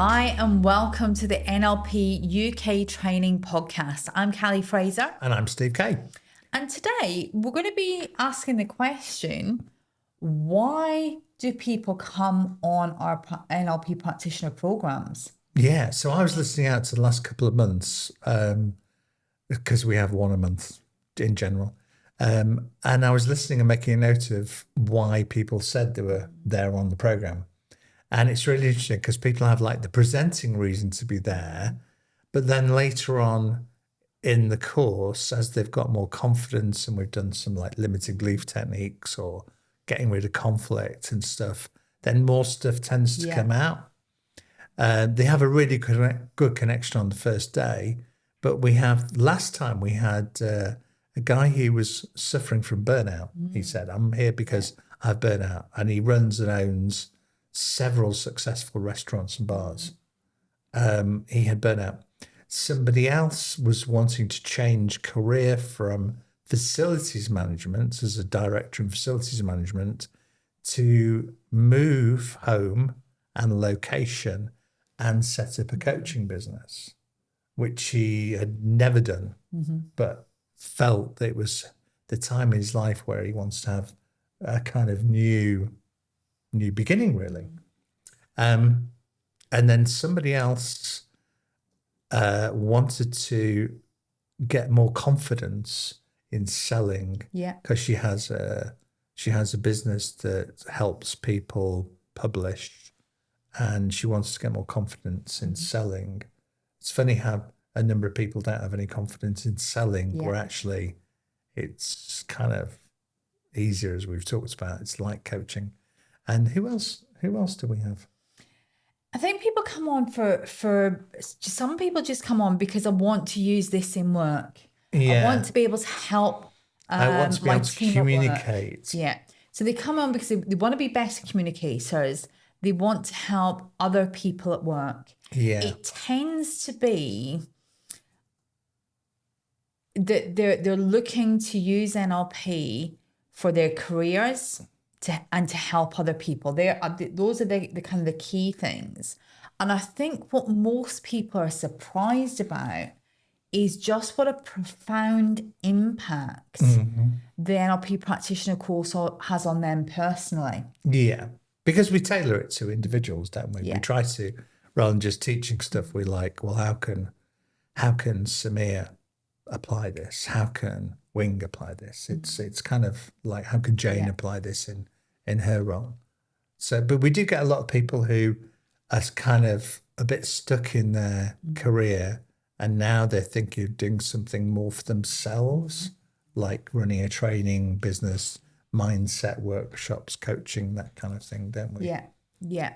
Hi, and welcome to the NLP UK Training Podcast. I'm Callie Fraser. And I'm Steve Kay. And today we're going to be asking the question, why do people come on our NLP practitioner programs? Yeah, so I was listening out to the last couple of months because we have one a month in general. And I was listening and making a note of why people said they were there on the program. And it's really interesting because people have like the presenting reason to be there, but then later on in the course, as they've got more confidence and we've done some like limiting belief techniques or getting rid of conflict and stuff, then more stuff tends to come out. They have a really good connection on the first day, but last time we had a guy who was suffering from burnout. He said, I'm here because I have burnout, and he runs and owns several successful restaurants and bars. He had burnout. Somebody else was wanting to change career from facilities management as a director in facilities management to move home and location and set up a coaching business, which he had never done, but felt that it was the time in his life where he wants to have a kind of new beginning, really. And then somebody else wanted to get more confidence in selling, because she has a business that helps people publish, and she wants to get more confidence in selling. It's funny how a number of people don't have any confidence in selling, where actually it's kind of easier, as we've talked about. It's like coaching. And who else do we have? I think people come on for some people just come on because I want to use this in work. I want to be able to help I want to be able to communicate. Yeah. So they come on because they want to be better communicators. They want to help other people at work. Yeah. It tends to be that they're looking to use NLP for their careers and to help other people. Those are the kind of the key things. And I think what most people are surprised about is just what a profound impact the NLP practitioner course has on them personally. Yeah, because we tailor it to individuals, don't we? Yeah. We try to, rather than just teaching stuff, we like, well, how can Samir apply this? How can Wing apply this? It's kind of like, how can Jane apply this in her role? So, but we do get a lot of people who are kind of a bit stuck in their career, and now they're thinking of doing something more for themselves, like running a training business, mindset workshops, coaching, that kind of thing, don't we? Yeah.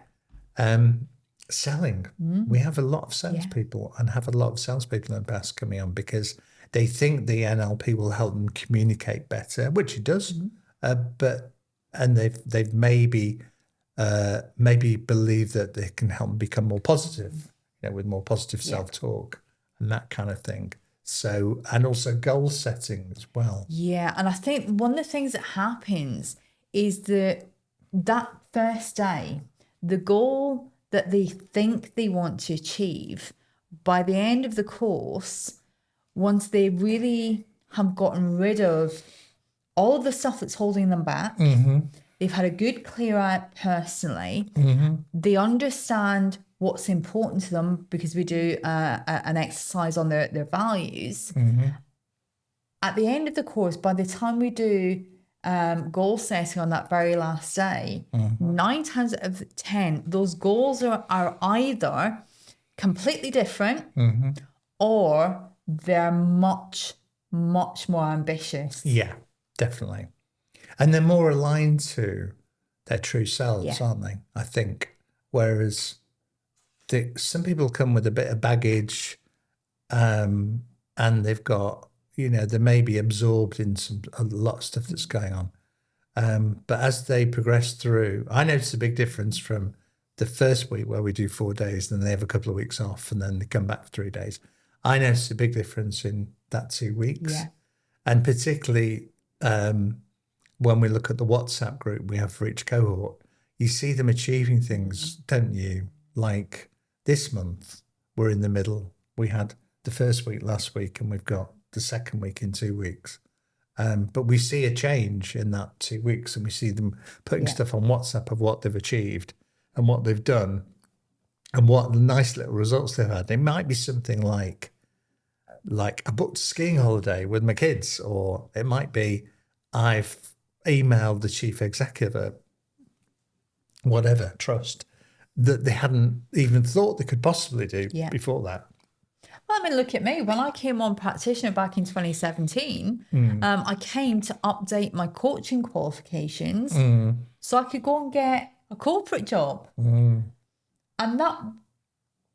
Selling. We have a lot of salespeople and have a lot of salespeople in the past coming on because they think the NLP will help them communicate better, which it does. And they've maybe believe that they can help them become more positive, with more positive self-talk and that kind of thing. So, and also goal setting as well. Yeah, and I think one of the things that happens is that first day, the goal that they think they want to achieve, by the end of the course, once they really have gotten rid of all of the stuff that's holding them back, they've had a good clear out personally, they understand what's important to them because we do an exercise on their values. At the end of the course, by the time we do goal setting on that very last day, 9 times out of 10, those goals are either completely different or they're much, much more ambitious. Yeah, definitely. And they're more aligned to their true selves, aren't they? I think. Whereas some people come with a bit of baggage and they've got, they may be absorbed in a lot of stuff that's going on. But as they progress through, I noticed a big difference from the first week where we do 4 days, then they have a couple of weeks off and then they come back for 3 days. I noticed a big difference in that 2 weeks. Yeah. And particularly when we look at the WhatsApp group we have for each cohort, you see them achieving things, don't you? Like This month, we're in the middle. We had the first week last week, and we've got the second week in 2 weeks. But we see a change in that 2 weeks, and we see them putting stuff on WhatsApp of what they've achieved and what they've done and what nice little results they've had. It might be something like I booked a skiing holiday with my kids, or it might be I've emailed the chief executive, whatever trust, that they hadn't even thought they could possibly do before that. Well, I mean, look at me. When I came on practitioner back in 2017, I came to update my coaching qualifications so I could go and get a corporate job. And that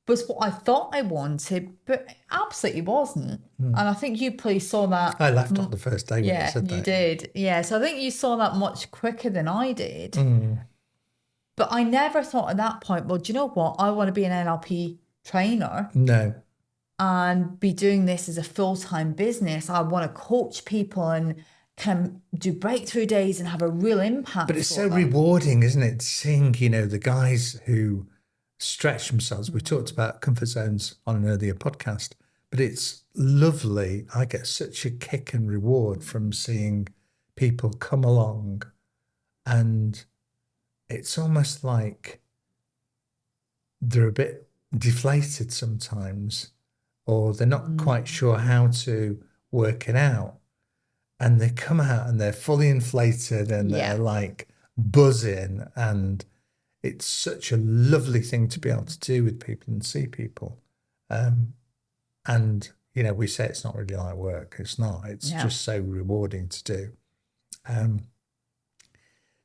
was what I thought I wanted, but it absolutely wasn't. And I think you probably saw that. I left on the first day when I said that. You did. Yeah, so I think you saw that much quicker than I did. But I never thought at that point, well, do you know what? I want to be an NLP trainer. No. And be doing this as a full-time business. I want to coach people and can do breakthrough days and have a real impact. But it's so rewarding, isn't it? Seeing, the guys who stretch themselves. We talked about comfort zones on an earlier podcast, but it's lovely. I get such a kick and reward from seeing people come along, and it's almost like they're a bit deflated sometimes, or they're not quite sure how to work it out. And they come out and they're fully inflated and they're like buzzing. And it's such a lovely thing to be able to do with people and see people. And, we say it's not really like work. It's not. It's just so rewarding to do.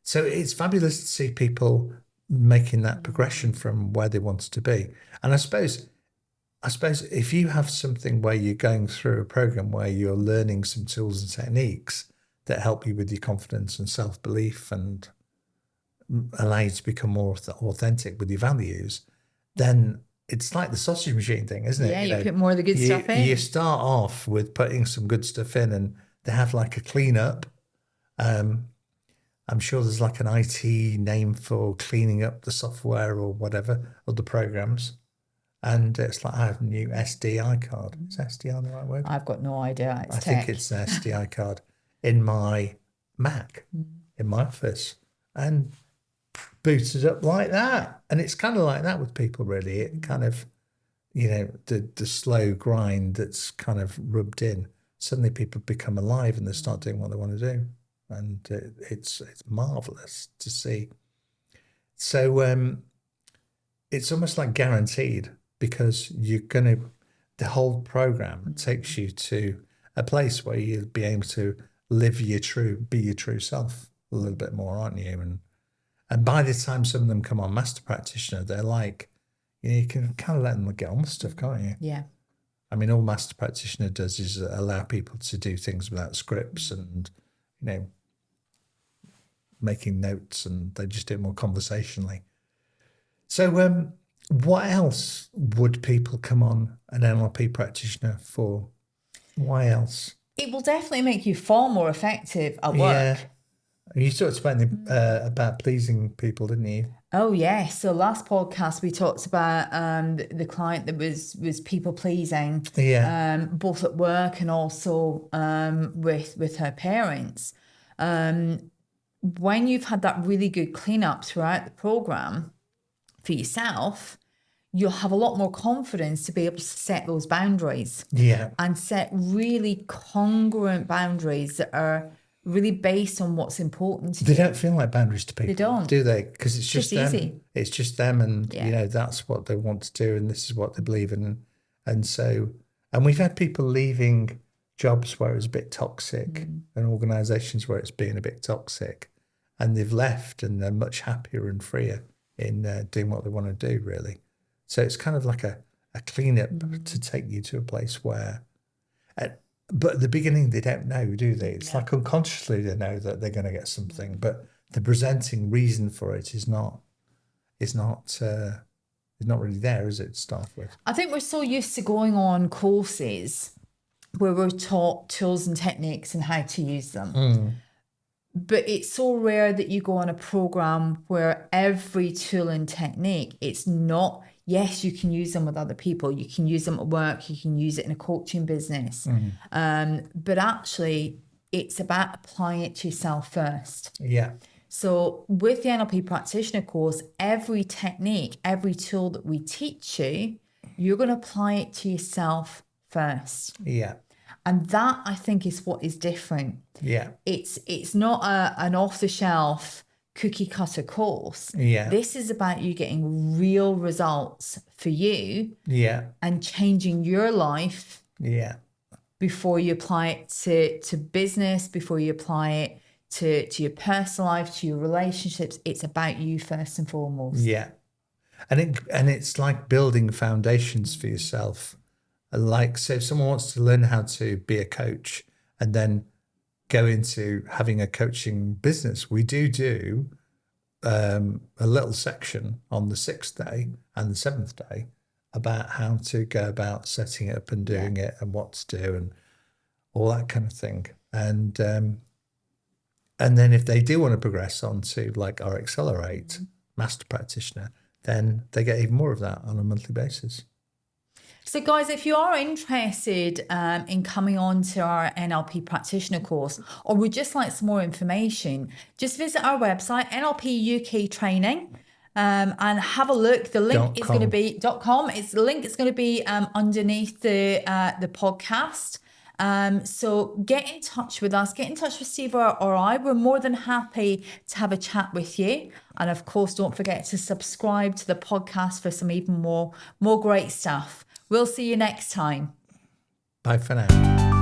So it's fabulous to see people making that progression from where they wanted to be. And I suppose if you have something where you're going through a program where you're learning some tools and techniques that help you with your confidence and self-belief and allow you to become more authentic with your values, then it's like the sausage machine thing, isn't it? Yeah, you put more of the good stuff in. You start off with putting some good stuff in, and they have like a clean-up. I'm sure there's like an IT name for cleaning up the software or whatever, or the programs. And it's like, I have a new SDI card. Is SDI the right word? I've got no idea. I think it's an SDI card in my Mac, in my office, and booted up like that. And it's kind of like that with people, really. It kind of, the slow grind that's kind of rubbed in. Suddenly people become alive and they start doing what they want to do. And it's marvelous to see. So it's almost like guaranteed, because the whole program takes you to a place where you'll be able to be your true self a little bit more, aren't you? And by the time some of them come on Master Practitioner, they're like, you can kind of let them get on with stuff, can't you? Yeah. I mean, all Master Practitioner does is allow people to do things without scripts and, making notes, and they just do it more conversationally. So what else would people come on an NLP practitioner for? Why else? It will definitely make you far more effective at work. Yeah. You talked about pleasing people, didn't you? Oh, yeah. So last podcast, we talked about the client that was people pleasing, both at work and also with her parents. When you've had that really good cleanup throughout the program for yourself, you'll have a lot more confidence to be able to set those boundaries. Yeah. And set really congruent boundaries that are really based on what's important to you. They don't feel like boundaries to people. They don't. Do they? Because it's just them. easy. It's just them, and that's what they want to do, and this is what they believe in. And we've had people leaving jobs where it's a bit toxic and organisations where it's been a bit toxic, and they've left and they're much happier and freer in doing what they want to do, really. So it's kind of like a clean-up to take you to a place where... but at the beginning, they don't know, do they? It's like unconsciously they know that they're going to get something, but the presenting reason for it is not really there, is it, to start with? I think we're so used to going on courses where we're taught tools and techniques and how to use them. But it's so rare that you go on a program where every tool and technique, it's not, Yes, you can use them with other people. You can use them at work. You can use it in a coaching business. But actually, it's about applying it to yourself first. Yeah. So with the NLP Practitioner course, every technique, every tool that we teach you, you're going to apply it to yourself first. Yeah. And that, I think, is what is different. Yeah. It's not an off-the-shelf cookie cutter course. Yeah. This is about you getting real results for you. Yeah. And changing your life. Yeah. Before you apply it to business, before you apply it to your personal life, to your relationships, it's about you first and foremost. Yeah. And it's like building foundations for yourself. Like, so if someone wants to learn how to be a coach and then go into having a coaching business, we do a little section on the 6th day and the 7th day about how to go about setting it up and doing it and what to do and all that kind of thing. And then if they do want to progress on to like our Accelerate Master Practitioner, then they get even more of that on a monthly basis. So guys, if you are interested in coming on to our NLP Practitioner course, or would just like some more information, just visit our website, NLP UK Training, and have a look. The link is going to be .com. The link is going to be underneath the podcast. So get in touch with us, get in touch with Steve or I. We're more than happy to have a chat with you. And of course, don't forget to subscribe to the podcast for some even more great stuff. We'll see you next time. Bye for now.